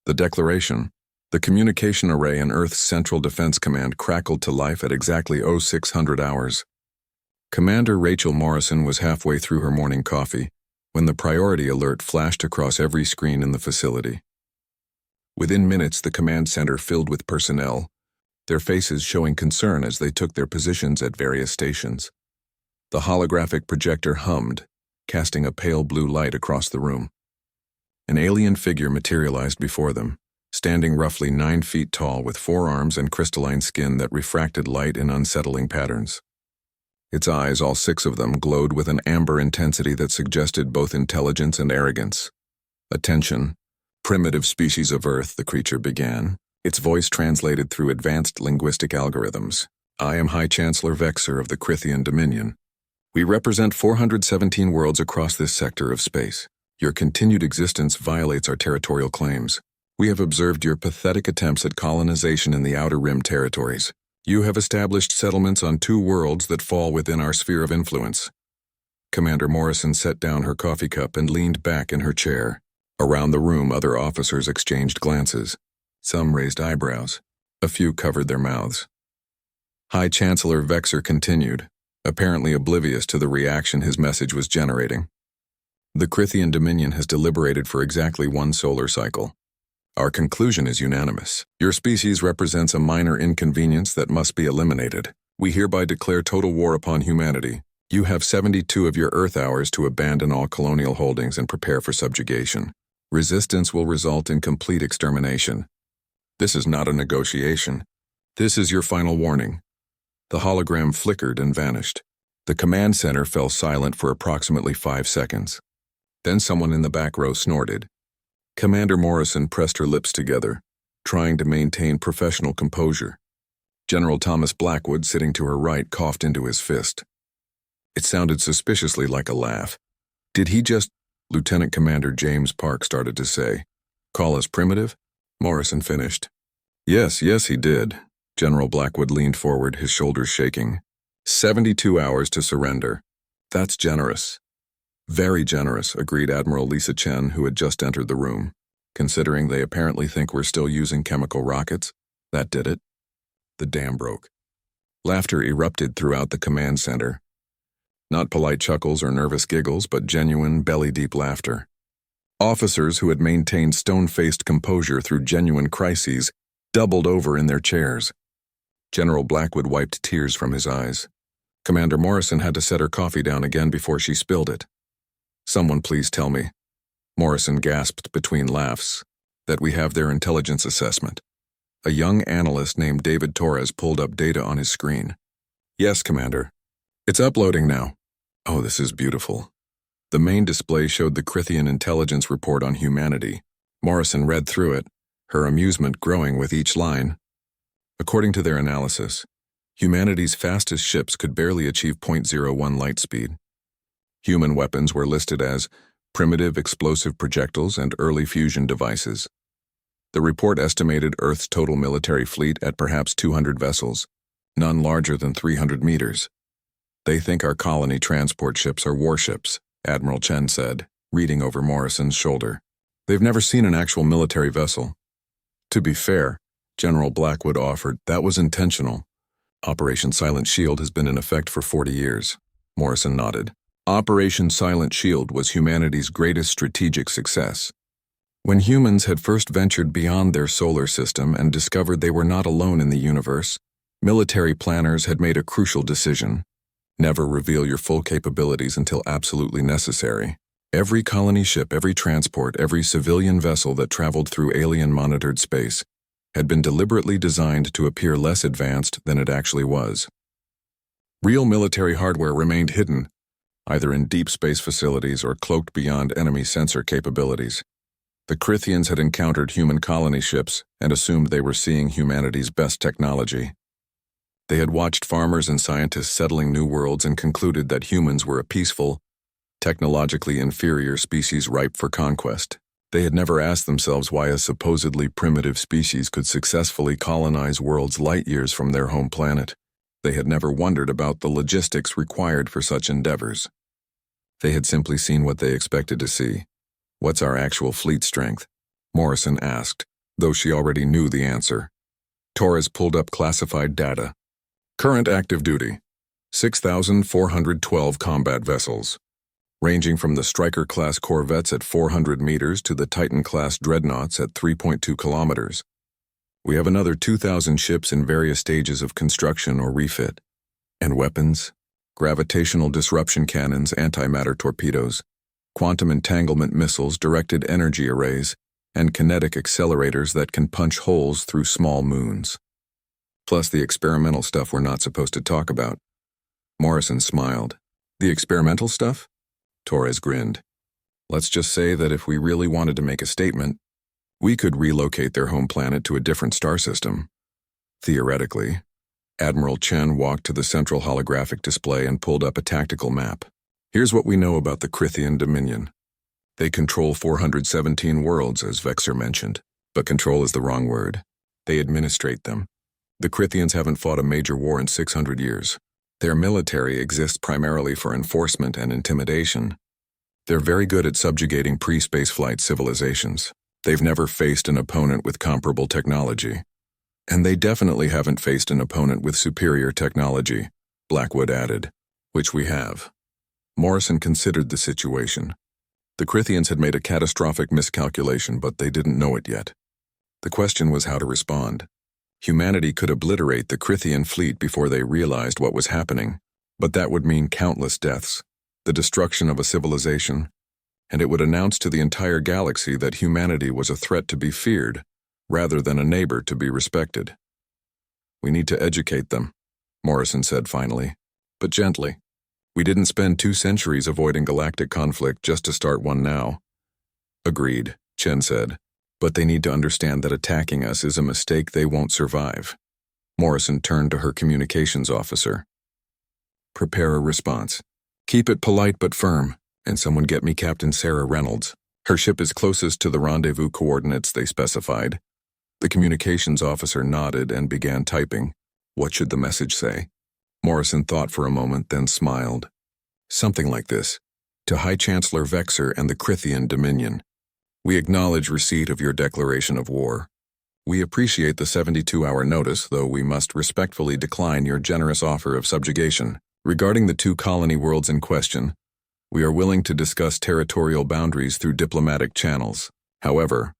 The declaration, the communication array in Earth's Central Defense Command crackled to life at exactly 0600 hours. Commander Rachel Morrison was halfway through her morning coffee when the priority alert flashed across every screen in the facility. Within minutes, the command center filled with personnel, their faces showing concern as they took their positions at various stations. The holographic projector hummed, casting a pale blue light across the room. An alien figure materialized before them, standing roughly 9 feet tall with 4 arms and crystalline skin that refracted light in unsettling patterns. Its eyes, all 6 of them, glowed with an amber intensity that suggested both intelligence and arrogance. "Attention, primitive species of Earth," the creature began, its voice translated through advanced linguistic algorithms. "I am High Chancellor Vexer of the Crythian Dominion. We represent 417 worlds across this sector of space. Your continued existence violates our territorial claims. We have observed your pathetic attempts at colonization in the Outer Rim territories. You have established settlements on 2 worlds that fall within our sphere of influence." Commander Morrison set down her coffee cup and leaned back in her chair. Around the room, other officers exchanged glances. Some raised eyebrows. A few covered their mouths. High Chancellor Vexer continued, apparently oblivious to the reaction his message was generating. "The Crythian Dominion has deliberated for exactly 1 solar cycle. Our conclusion is unanimous. Your species represents a minor inconvenience that must be eliminated. We hereby declare total war upon humanity. You have 72 of your Earth hours to abandon all colonial holdings and prepare for subjugation. Resistance will result in complete extermination. This is not a negotiation. This is your final warning." The hologram flickered and vanished. The command center fell silent for approximately 5 seconds. Then someone in the back row snorted. Commander Morrison pressed her lips together, trying to maintain professional composure. General Thomas Blackwood, sitting to her right, coughed into his fist. It sounded suspiciously like a laugh. "Did he just—" Lieutenant Commander James Park started to say. "Call us primitive?" Morrison finished. Yes, he did." General Blackwood leaned forward, his shoulders shaking. 72 hours to surrender. That's generous." "Very generous," agreed Admiral Lisa Chen, who had just entered the room. "Considering they apparently think we're still using chemical rockets, that did it." The dam broke. Laughter erupted throughout the command center. Not polite chuckles or nervous giggles, but genuine, belly-deep laughter. Officers who had maintained stone-faced composure through genuine crises doubled over in their chairs. General Blackwood wiped tears from his eyes. Commander Morrison had to set her coffee down again before she spilled it. "Someone please tell me," Morrison gasped between laughs, "that we have their intelligence assessment." A young analyst named David Torres pulled up data on his screen. "Yes, Commander. It's uploading now." "Oh, this is beautiful." The main display showed the Crythian intelligence report on humanity. Morrison read through it, her amusement growing with each line. According to their analysis, humanity's fastest ships could barely achieve .01 light speed. Human weapons were listed as primitive explosive projectiles and early fusion devices. The report estimated Earth's total military fleet at perhaps 200 vessels, none larger than 300 meters. "They think our colony transport ships are warships," Admiral Chen said, reading over Morrison's shoulder. "They've never seen an actual military vessel." "To be fair," General Blackwood offered, "that was intentional. Operation Silent Shield has been in effect for 40 years. Morrison nodded. Operation Silent Shield was humanity's greatest strategic success. When humans had first ventured beyond their solar system and discovered they were not alone in the universe, military planners had made a crucial decision. Never reveal your full capabilities until absolutely necessary. Every colony ship, every transport, every civilian vessel that traveled through alien-monitored space had been deliberately designed to appear less advanced than it actually was. Real military hardware remained hidden, either in deep space facilities or cloaked beyond enemy sensor capabilities. The Crythians had encountered human colony ships and assumed they were seeing humanity's best technology. They had watched farmers and scientists settling new worlds and concluded that humans were a peaceful, technologically inferior species ripe for conquest. They had never asked themselves why a supposedly primitive species could successfully colonize worlds light years from their home planet. They had never wondered about the logistics required for such endeavors. They had simply seen what they expected to see. "What's our actual fleet strength?" Morrison asked, though she already knew the answer. Torres pulled up classified data. Current active duty, 6,412 combat vessels, ranging from the Striker-class corvettes at 400 meters to the Titan-class dreadnoughts at 3.2 kilometers. We have another 2,000 ships in various stages of construction or refit. And weapons, gravitational disruption cannons, antimatter torpedoes, quantum entanglement missiles, directed energy arrays, and kinetic accelerators that can punch holes through small moons. Plus the experimental stuff we're not supposed to talk about. Morrison smiled. The experimental stuff? Torres grinned. Let's just say that if we really wanted to make a statement, we could relocate their home planet to a different star system. Theoretically. Admiral Chen walked to the central holographic display and pulled up a tactical map. Here's what we know about the Crythian Dominion. They control 417 worlds, as Vexer mentioned. But control is the wrong word. They administrate them. The Crythians haven't fought a major war in 600 years. Their military exists primarily for enforcement and intimidation. They're very good at subjugating pre-spaceflight civilizations. They've never faced an opponent with comparable technology. And they definitely haven't faced an opponent with superior technology, Blackwood added, which we have. Morrison considered the situation. The Crythians had made a catastrophic miscalculation, but they didn't know it yet. The question was how to respond. Humanity could obliterate the Crythian fleet before they realized what was happening, but that would mean countless deaths, the destruction of a civilization, and it would announce to the entire galaxy that humanity was a threat to be feared, rather than a neighbor to be respected. We need to educate them, Morrison said finally, but gently. We didn't spend 2 centuries avoiding galactic conflict just to start one now. Agreed, Chen said, but they need to understand that attacking us is a mistake they won't survive. Morrison turned to her communications officer. Prepare a response. Keep it polite but firm, and someone get me Captain Sarah Reynolds. Her ship is closest to the rendezvous coordinates they specified. The communications officer nodded and began typing. What should the message say? Morrison thought for a moment, then smiled. Something like this. To High Chancellor Vexer and the Crythian Dominion. We acknowledge receipt of your declaration of war. We appreciate the 72-hour notice, though we must respectfully decline your generous offer of subjugation. Regarding the 2 colony worlds in question, we are willing to discuss territorial boundaries through diplomatic channels. However,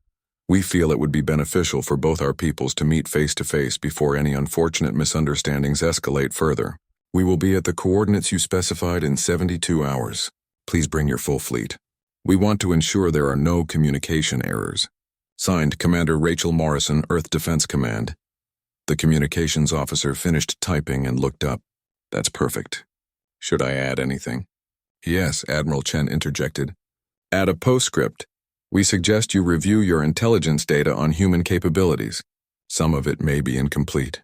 we feel it would be beneficial for both our peoples to meet face-to-face before any unfortunate misunderstandings escalate further. We will be at the coordinates you specified in 72 hours. Please bring your full fleet. We want to ensure there are no communication errors. Signed, Commander Rachel Morrison, Earth Defense Command. The communications officer finished typing and looked up. That's perfect. Should I add anything? Yes, Admiral Chen interjected. Add a postscript. We suggest you review your intelligence data on human capabilities. Some of it may be incomplete.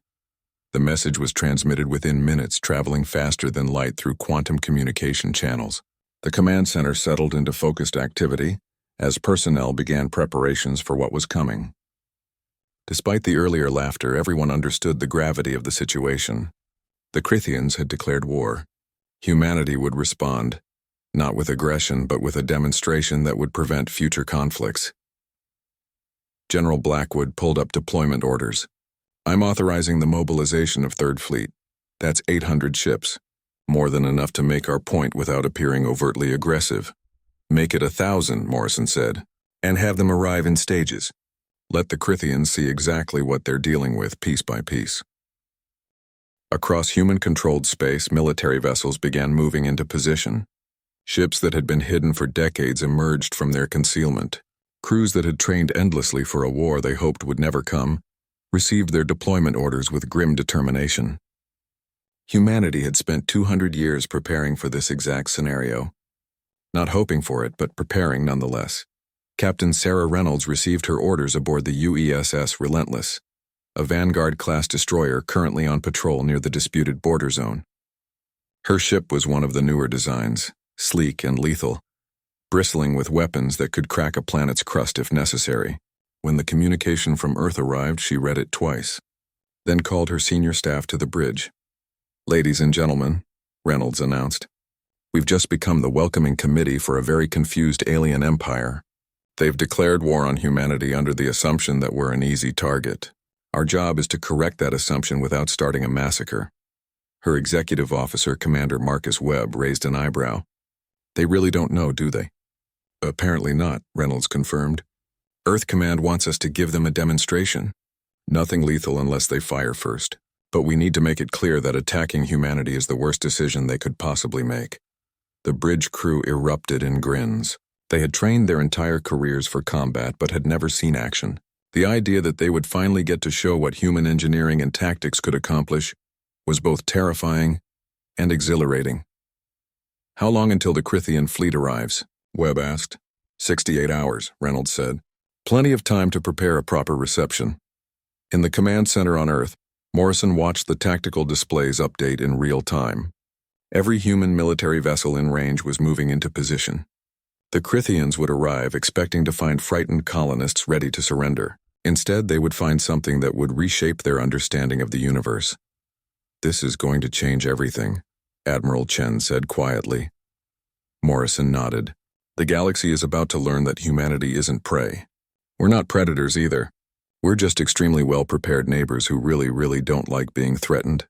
The message was transmitted within minutes, traveling faster than light through quantum communication channels. The command center settled into focused activity as personnel began preparations for what was coming. Despite the earlier laughter, everyone understood the gravity of the situation. The Crythians had declared war. Humanity would respond, not with aggression, but with a demonstration that would prevent future conflicts. General Blackwood pulled up deployment orders. I'm authorizing the mobilization of Third Fleet. That's 800 ships. More than enough to make our point without appearing overtly aggressive. Make it 1,000, Morrison said, and have them arrive in stages. Let the Crythians see exactly what they're dealing with piece by piece. Across human-controlled space, military vessels began moving into position. Ships that had been hidden for decades emerged from their concealment. Crews that had trained endlessly for a war they hoped would never come received their deployment orders with grim determination. Humanity had spent 200 years preparing for this exact scenario. Not hoping for it, but preparing nonetheless. Captain Sarah Reynolds received her orders aboard the UESS Relentless, a Vanguard-class destroyer currently on patrol near the disputed border zone. Her ship was one of the newer designs, sleek and lethal, bristling with weapons that could crack a planet's crust if necessary. When the communication from Earth arrived, she read it twice, then called her senior staff to the bridge. Ladies and gentlemen, Reynolds announced, we've just become the welcoming committee for a very confused alien empire. They've declared war on humanity under the assumption that we're an easy target. Our job is to correct that assumption without starting a massacre. Her executive officer, Commander Marcus Webb, raised an eyebrow. They really don't know, do they? Apparently not, Reynolds confirmed. Earth Command wants us to give them a demonstration. Nothing lethal unless they fire first. But we need to make it clear that attacking humanity is the worst decision they could possibly make. The bridge crew erupted in grins. They had trained their entire careers for combat but had never seen action. The idea that they would finally get to show what human engineering and tactics could accomplish was both terrifying and exhilarating. How long until the Crythian fleet arrives? Webb asked. 68 hours, Reynolds said. Plenty of time to prepare a proper reception. In the command center on Earth, Morrison watched the tactical displays update in real time. Every human military vessel in range was moving into position. The Crythians would arrive expecting to find frightened colonists ready to surrender. Instead, they would find something that would reshape their understanding of the universe. This is going to change everything, Admiral Chen said quietly. Morrison nodded. The galaxy is about to learn that humanity isn't prey. We're not predators either. We're just extremely well-prepared neighbors who really don't like being threatened.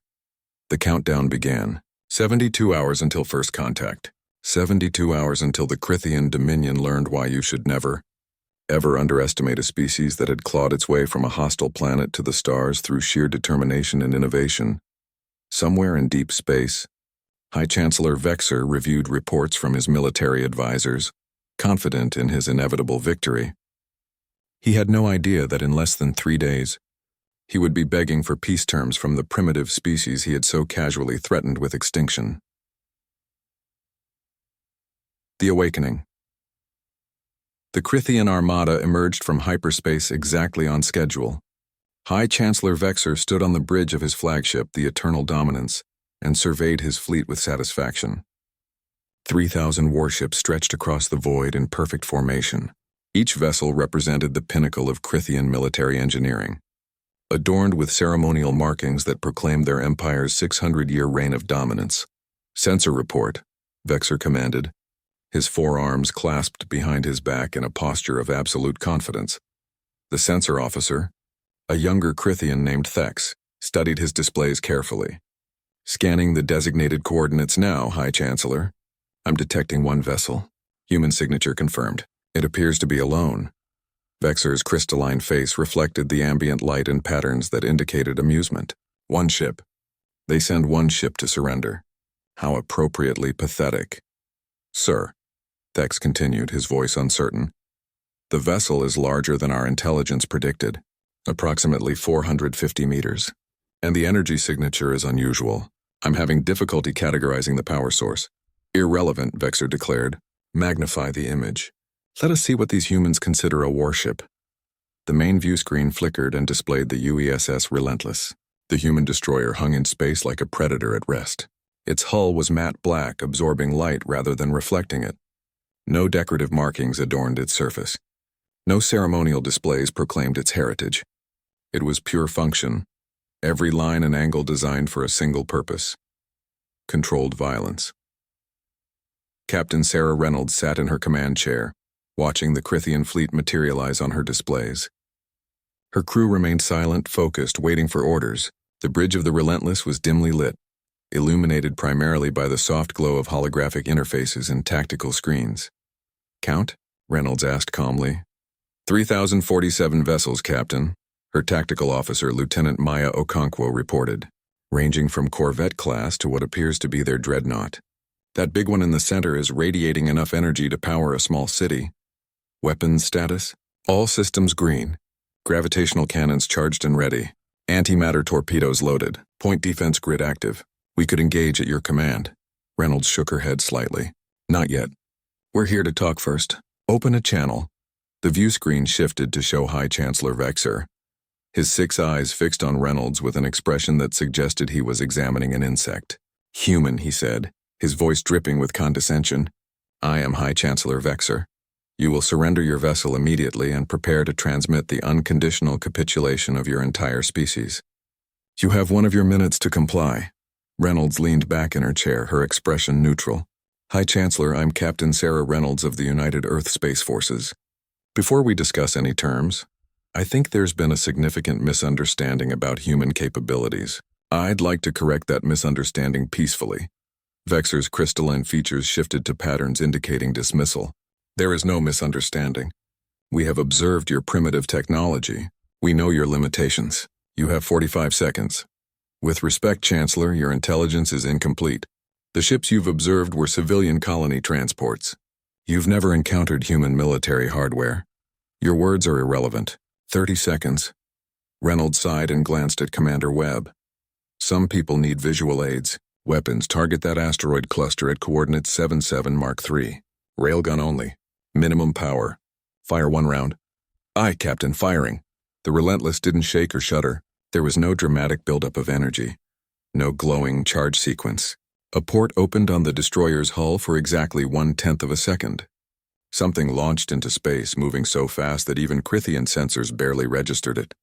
The countdown began. 72 hours until first contact. 72 hours until the Crythian Dominion learned why you should never, ever underestimate a species that had clawed its way from a hostile planet to the stars through sheer determination and innovation. Somewhere in deep space, High Chancellor Vexer reviewed reports from his military advisors, confident in his inevitable victory. He had no idea that in less than 3 days, he would be begging for peace terms from the primitive species he had so casually threatened with extinction. The Awakening. The Crythian armada emerged from hyperspace exactly on schedule. High Chancellor Vexer stood on the bridge of his flagship, the Eternal Dominance, and surveyed his fleet with satisfaction. 3,000 warships stretched across the void in perfect formation. Each vessel represented the pinnacle of Crythian military engineering, adorned with ceremonial markings that proclaimed their empire's 600-year reign of dominance. Sensor report, Vexer commanded, his forearms clasped behind his back in a posture of absolute confidence. The sensor officer, a younger Crythian named Thex, studied his displays carefully. Scanning the designated coordinates now, High Chancellor. I'm detecting one vessel. Human signature confirmed. It appears to be alone. Vexer's crystalline face reflected the ambient light and patterns that indicated amusement. One ship. They send one ship to surrender. How appropriately pathetic. Sir, Thex continued, his voice uncertain. The vessel is larger than our intelligence predicted, approximately 450 meters. And the energy signature is unusual. I'm having difficulty categorizing the power source. Irrelevant, Vexer declared. Magnify the image. Let us see what these humans consider a warship. The main view screen flickered and displayed the UESS Relentless. The human destroyer hung in space like a predator at rest. Its hull was matte black, absorbing light rather than reflecting it. No decorative markings adorned its surface. No ceremonial displays proclaimed its heritage. It was pure function, every line and angle designed for a single purpose: controlled violence. Captain Sarah Reynolds sat in her command chair, watching the Crythian fleet materialize on her displays. Her crew remained silent, focused, waiting for orders. The bridge of the Relentless was dimly lit, illuminated primarily by the soft glow of holographic interfaces and tactical screens. Count? Reynolds asked calmly. 3,047 vessels, Captain, her tactical officer, Lieutenant Maya Okonkwo, reported, ranging from Corvette class to what appears to be their dreadnought. That big one in the center is radiating enough energy to power a small city. Weapons status? All systems green. Gravitational cannons charged and ready. Antimatter torpedoes loaded. Point defense grid active. We could engage at your command. Reynolds shook her head slightly. Not yet. We're here to talk first. Open a channel. The view screen shifted to show High Chancellor Vexer, his 6 eyes fixed on Reynolds with an expression that suggested he was examining an insect. Human, he said, his voice dripping with condescension. I am High Chancellor Vexer. You will surrender your vessel immediately and prepare to transmit the unconditional capitulation of your entire species. You have one of your minutes to comply. Reynolds leaned back in her chair, her expression neutral. High Chancellor, I'm Captain Sarah Reynolds of the United Earth Space Forces. Before we discuss any terms, I think there's been a significant misunderstanding about human capabilities. I'd like to correct that misunderstanding peacefully. Vexor's crystalline features shifted to patterns indicating dismissal. There is no misunderstanding. We have observed your primitive technology. We know your limitations. You have 45 seconds. With respect, Chancellor, your intelligence is incomplete. The ships you've observed were civilian colony transports. You've never encountered human military hardware. Your words are irrelevant. 30 seconds. Reynolds sighed and glanced at Commander Webb. Some people need visual aids. Weapons target that asteroid cluster at coordinates 77 Mark III. Railgun only. Minimum power. Fire 1 round. Aye, Captain, firing. The Relentless didn't shake or shudder. There was no dramatic buildup of energy. No glowing charge sequence. A port opened on the destroyer's hull for exactly 1/10 of a second. Something launched into space, moving so fast that even Crithian sensors barely registered it.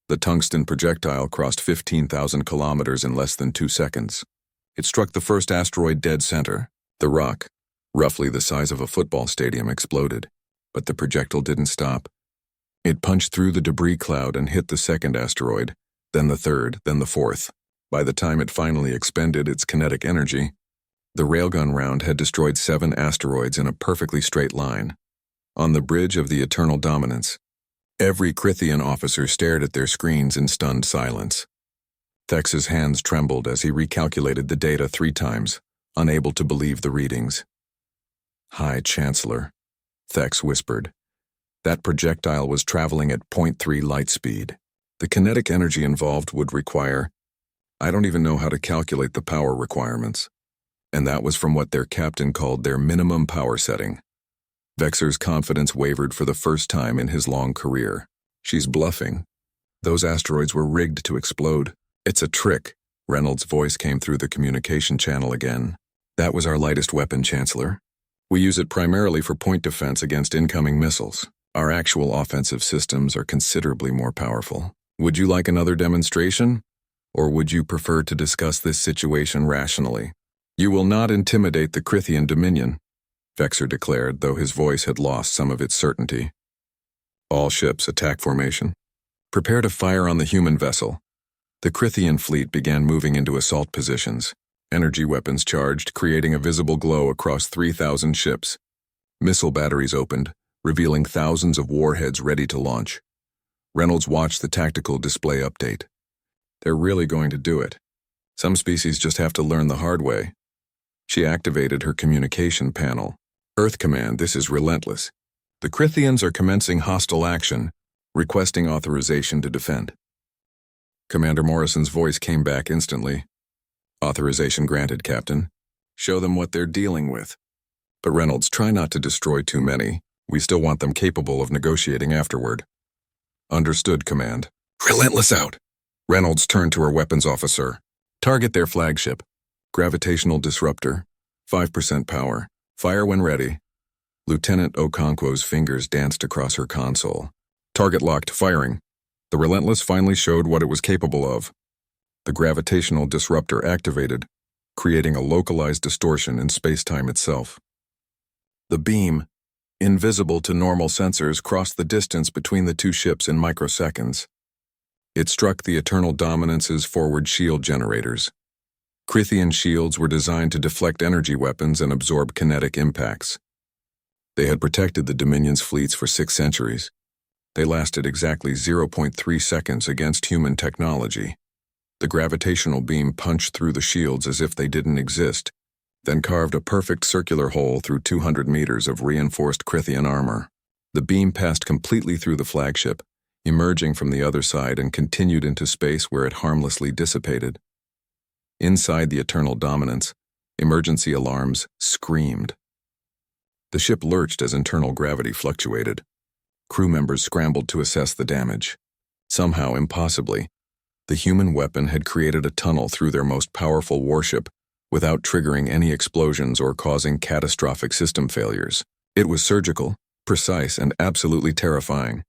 The tungsten projectile crossed 15,000 kilometers in less than 2 seconds. It struck the first asteroid dead center. The rock, roughly the size of a football stadium, exploded. But the projectile didn't stop. It punched through the debris cloud and hit the second asteroid, then the third, then the fourth. By the time it finally expended its kinetic energy, the railgun round had destroyed 7 asteroids in a perfectly straight line. On the bridge of the Eternal Dominance, every Crithian officer stared at their screens in stunned silence. Thex's hands trembled as he recalculated the data 3 times, unable to believe the readings. "High Chancellor," Thex whispered. "That projectile was traveling at 0.3 light speed. The kinetic energy involved would require... I don't even know how to calculate the power requirements. And that was from what their captain called their minimum power setting." Vexor's confidence wavered for the first time in his long career. "She's bluffing. Those asteroids were rigged to explode. It's a trick." Reynolds' voice came through the communication channel again. "That was our lightest weapon, Chancellor. We use it primarily for point defense against incoming missiles. Our actual offensive systems are considerably more powerful. Would you like another demonstration? Or would you prefer to discuss this situation rationally?" "You will not intimidate the Crithian Dominion," Vexor declared, though his voice had lost some of its certainty. "All ships, attack formation. Prepare to fire on the human vessel." The Crithian fleet began moving into assault positions. Energy weapons charged, creating a visible glow across 3,000 ships. Missile batteries opened, revealing thousands of warheads ready to launch. Reynolds watched the tactical display update. "They're really going to do it. Some species just have to learn the hard way." She activated her communication panel. "Earth Command, this is Relentless. The Crithians are commencing hostile action, requesting authorization to defend." Commander Morrison's voice came back instantly. "Authorization granted, Captain. Show them what they're dealing with. But Reynolds, try not to destroy too many. We still want them capable of negotiating afterward." "Understood, Command." "Relentless out." Reynolds turned to her weapons officer. "Target their flagship. Gravitational disruptor. 5% power. Fire when ready." Lieutenant Okonkwo's fingers danced across her console. "Target locked, firing." The Relentless finally showed what it was capable of. The gravitational disruptor activated, creating a localized distortion in space-time itself. The beam, invisible to normal sensors, crossed the distance between the 2 ships in microseconds. It struck the Eternal Dominance's forward shield generators. Crithian shields were designed to deflect energy weapons and absorb kinetic impacts. They had protected the Dominion's fleets for 6 centuries. They lasted exactly 0.3 seconds against human technology. The gravitational beam punched through the shields as if they didn't exist, then carved a perfect circular hole through 200 meters of reinforced Crithian armor. The beam passed completely through the flagship, emerging from the other side, and continued into space where it harmlessly dissipated. Inside the Eternal Dominance, emergency alarms screamed. The ship lurched as internal gravity fluctuated. Crew members scrambled to assess the damage. Somehow, impossibly, the human weapon had created a tunnel through their most powerful warship without triggering any explosions or causing catastrophic system failures. It was surgical, precise, and absolutely terrifying.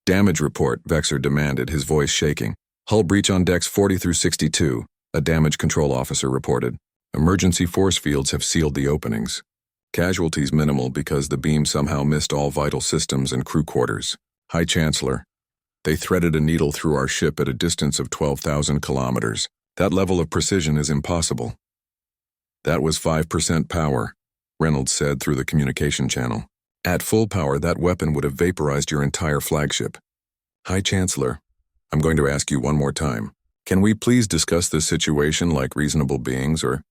"Damage report," Vexor demanded, his voice shaking. "Hull breach on decks 40 through 62, a damage control officer reported. Emergency force fields have sealed the openings." Casualties minimal because the beam somehow missed all vital systems and crew quarters. High Chancellor. They threaded a needle through our ship at a distance of 12,000 kilometers. That level of precision is impossible. That was 5% power, Reynolds said through the communication channel. At full power, that weapon would have vaporized your entire flagship. High Chancellor, I'm going to ask you one more time. Can we please discuss this situation like reasonable beings, or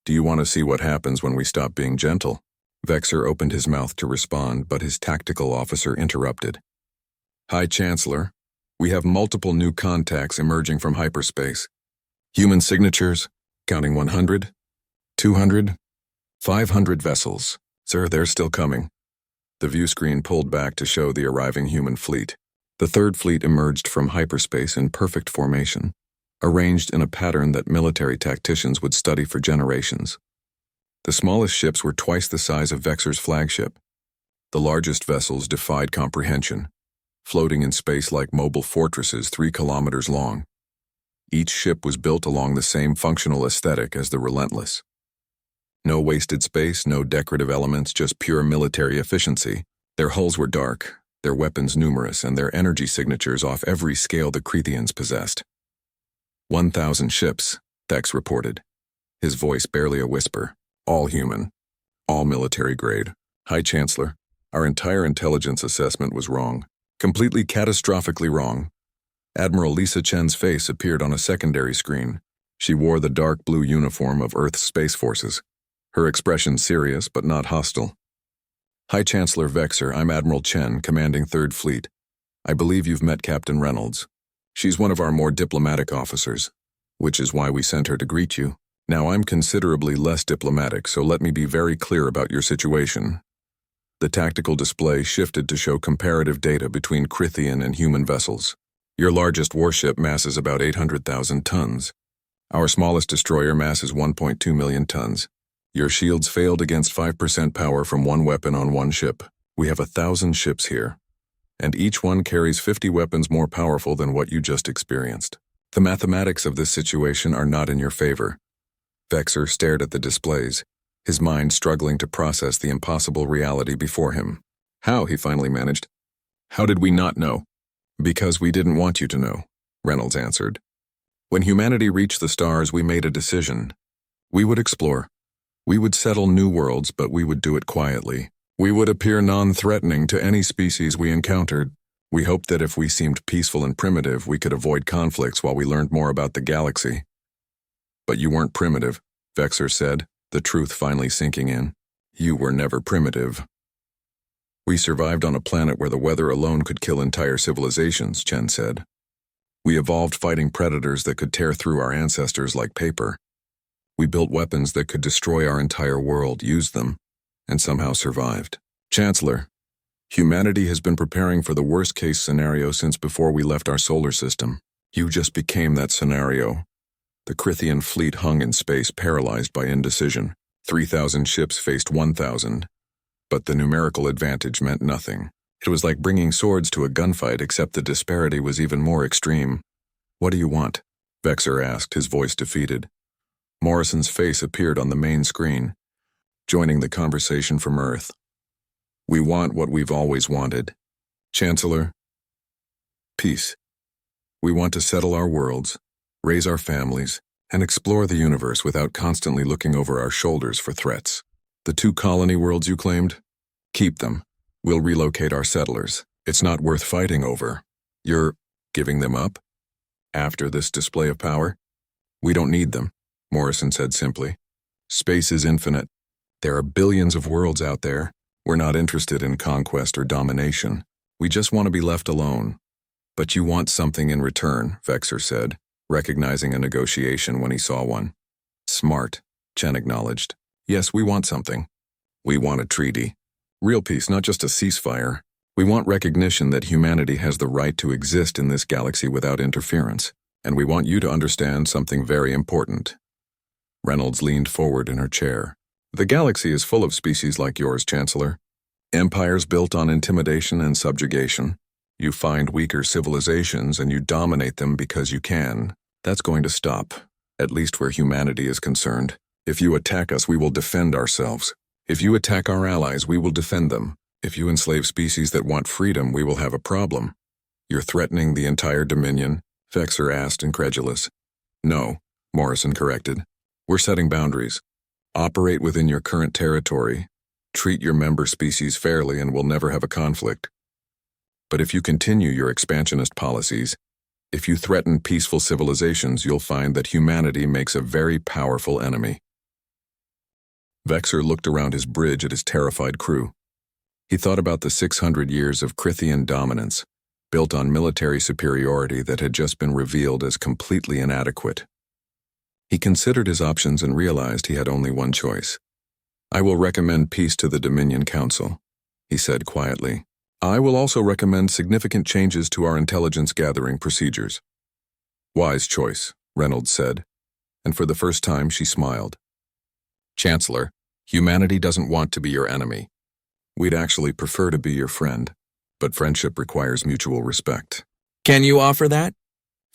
do you want to see what happens when we stop being gentle? Vexer opened his mouth to respond, but his tactical officer interrupted. High Chancellor, we have multiple new contacts emerging from hyperspace. Human signatures, counting 100, 200, 500 vessels. Sir, they're still coming. The view screen pulled back to show the arriving human fleet. The third fleet emerged from hyperspace in perfect formation, arranged in a pattern that military tacticians would study for generations. The smallest ships were twice the size of Vexer's flagship. The largest vessels defied comprehension, floating in space like mobile fortresses 3 kilometers long. Each ship was built along the same functional aesthetic as the Relentless. No wasted space, no decorative elements, just pure military efficiency. Their hulls were dark, their weapons numerous, and their energy signatures off every scale the Crethians possessed. 1,000 ships, Thex reported, his voice barely a whisper. All human, all military grade. High Chancellor, our entire intelligence assessment was wrong. Completely catastrophically wrong. Admiral Lisa Chen's face appeared on a secondary screen. She wore the dark blue uniform of Earth's Space Forces, her expression serious but not hostile. High Chancellor Vexer, I'm Admiral Chen, commanding 3rd Fleet. I believe you've met Captain Reynolds. She's one of our more diplomatic officers, which is why we sent her to greet you. Now, I'm considerably less diplomatic, so let me be very clear about your situation. The tactical display shifted to show comparative data between Crithian and human vessels. Your largest warship masses about 800,000 tons. Our smallest destroyer masses 1.2 million tons. Your shields failed against 5% power from one weapon on one ship. We have 1,000 ships here, and each one carries 50 weapons more powerful than what you just experienced. The mathematics of this situation are not in your favor. Vexer stared at the displays, his mind struggling to process the impossible reality before him. How, he finally managed. How did we not know? Because we didn't want you to know, Reynolds answered. When humanity reached the stars, we made a decision. We would explore. We would settle new worlds, but we would do it quietly. We would appear non-threatening to any species we encountered. We hoped that if we seemed peaceful and primitive, we could avoid conflicts while we learned more about the galaxy. But you weren't primitive, Vexer said, the truth finally sinking in. You were never primitive. We survived on a planet where the weather alone could kill entire civilizations, Chen said. We evolved fighting predators that could tear through our ancestors like paper. We built weapons that could destroy our entire world, used them, and somehow survived. Chancellor, humanity has been preparing for the worst-case scenario since before we left our solar system. You just became that scenario. The Crithian fleet hung in space, paralyzed by indecision. 3,000 ships faced 1,000. But the numerical advantage meant nothing. It was like bringing swords to a gunfight, except the disparity was even more extreme. What do you want? Vexer asked, his voice defeated. Morrison's face appeared on the main screen, joining the conversation from Earth. We want what we've always wanted. Chancellor, peace. We want to settle our worlds, raise our families, and explore the universe without constantly looking over our shoulders for threats. The 2 colony worlds you claimed? Keep them. We'll relocate our settlers. It's not worth fighting over. You're giving them up? After this display of power? We don't need them, Morrison said simply. Space is infinite. There are billions of worlds out there. We're not interested in conquest or domination. We just want to be left alone. But you want something in return, Vexer said, recognizing a negotiation when he saw one. Smart, Chen acknowledged. Yes, we want something. We want a treaty. Real peace, not just a ceasefire. We want recognition that humanity has the right to exist in this galaxy without interference. And we want you to understand something very important. Reynolds leaned forward in her chair. The galaxy is full of species like yours, Chancellor. Empires built on intimidation and subjugation. You find weaker civilizations and you dominate them because you can. That's going to stop, at least where humanity is concerned. If you attack us, we will defend ourselves. If you attack our allies, we will defend them. If you enslave species that want freedom, we will have a problem. You're threatening the entire Dominion? Vexer asked, incredulous. No, Morrison corrected. We're setting boundaries. Operate within your current territory. Treat your member species fairly and we'll never have a conflict. But if you continue your expansionist policies, if you threaten peaceful civilizations, you'll find that humanity makes a very powerful enemy. Vexer looked around his bridge at his terrified crew. He thought about the 600 years of Crythian dominance, built on military superiority that had just been revealed as completely inadequate. He considered his options and realized he had only one choice. I will recommend peace to the Dominion Council, he said quietly. I will also recommend significant changes to our intelligence-gathering procedures. Wise choice, Reynolds said, and for the first time she smiled. Chancellor, humanity doesn't want to be your enemy. We'd actually prefer to be your friend, but friendship requires mutual respect. Can you offer that?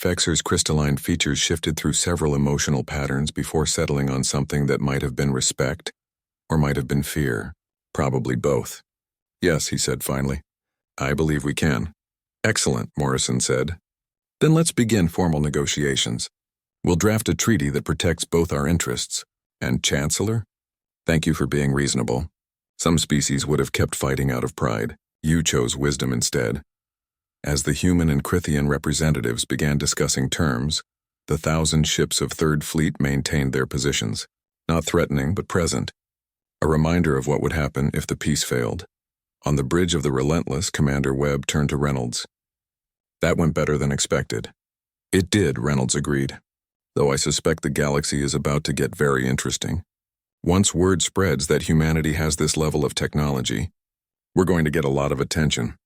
Vexer's crystalline features shifted through several emotional patterns before settling on something that might have been respect, or might have been fear, probably both. Yes, he said finally. I believe we can. Excellent, Morrison said. Then let's begin formal negotiations. We'll draft a treaty that protects both our interests. And Chancellor? Thank you for being reasonable. Some species would have kept fighting out of pride. You chose wisdom instead. As the human and Crythian representatives began discussing terms, the 1,000 ships of Third Fleet maintained their positions, not threatening but present, a reminder of what would happen if the peace failed. On the bridge of the Relentless, Commander Webb turned to Reynolds. That went better than expected. It did, Reynolds agreed, though I suspect the galaxy is about to get very interesting. Once word spreads that humanity has this level of technology, we're going to get a lot of attention.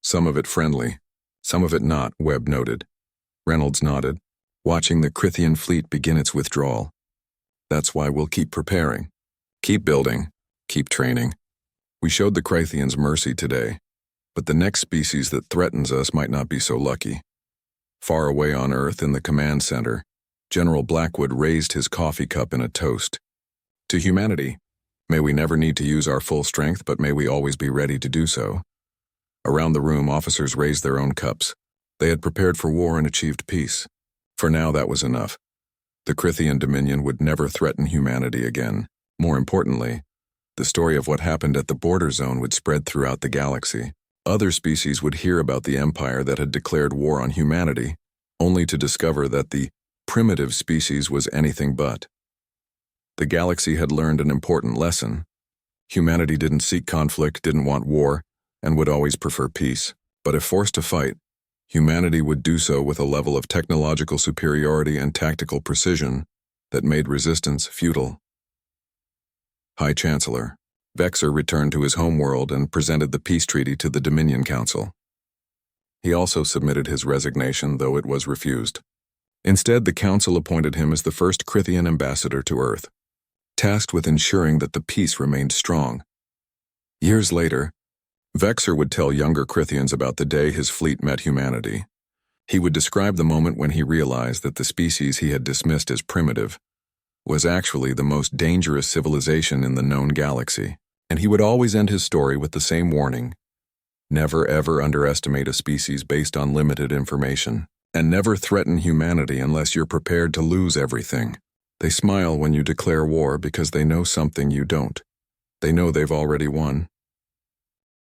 Some of it friendly, some of it not, Webb noted. Reynolds nodded, watching the Crythian fleet begin its withdrawal. That's why we'll keep preparing. Keep building. Keep training. We showed the Crythians mercy today, but the next species that threatens us might not be so lucky. Far away on Earth in the command center, General Blackwood raised his coffee cup in a toast. To humanity, may we never need to use our full strength, but may we always be ready to do so. Around the room, officers raised their own cups. They had prepared for war and achieved peace. For now, that was enough. The Crythian Dominion would never threaten humanity again. More importantly, the story of what happened at the border zone would spread throughout the galaxy. Other species would hear about the empire that had declared war on humanity, only to discover that the primitive species was anything but. The galaxy had learned an important lesson. Humanity didn't seek conflict, didn't want war, and would always prefer peace. But if forced to fight, humanity would do so with a level of technological superiority and tactical precision that made resistance futile. High Chancellor, Vexer returned to his homeworld and presented the peace treaty to the Dominion Council. He also submitted his resignation, though it was refused. Instead, the Council appointed him as the first Crythian ambassador to Earth, tasked with ensuring that the peace remained strong. Years later, Vexer would tell younger Crythians about the day his fleet met humanity. He would describe the moment when he realized that the species he had dismissed as primitive was actually the most dangerous civilization in the known galaxy, and he would always end his story with the same warning: never ever underestimate a species based on limited information, and never threaten humanity unless you're prepared to lose everything. They smile when you declare war because they know something you don't. They know they've already won.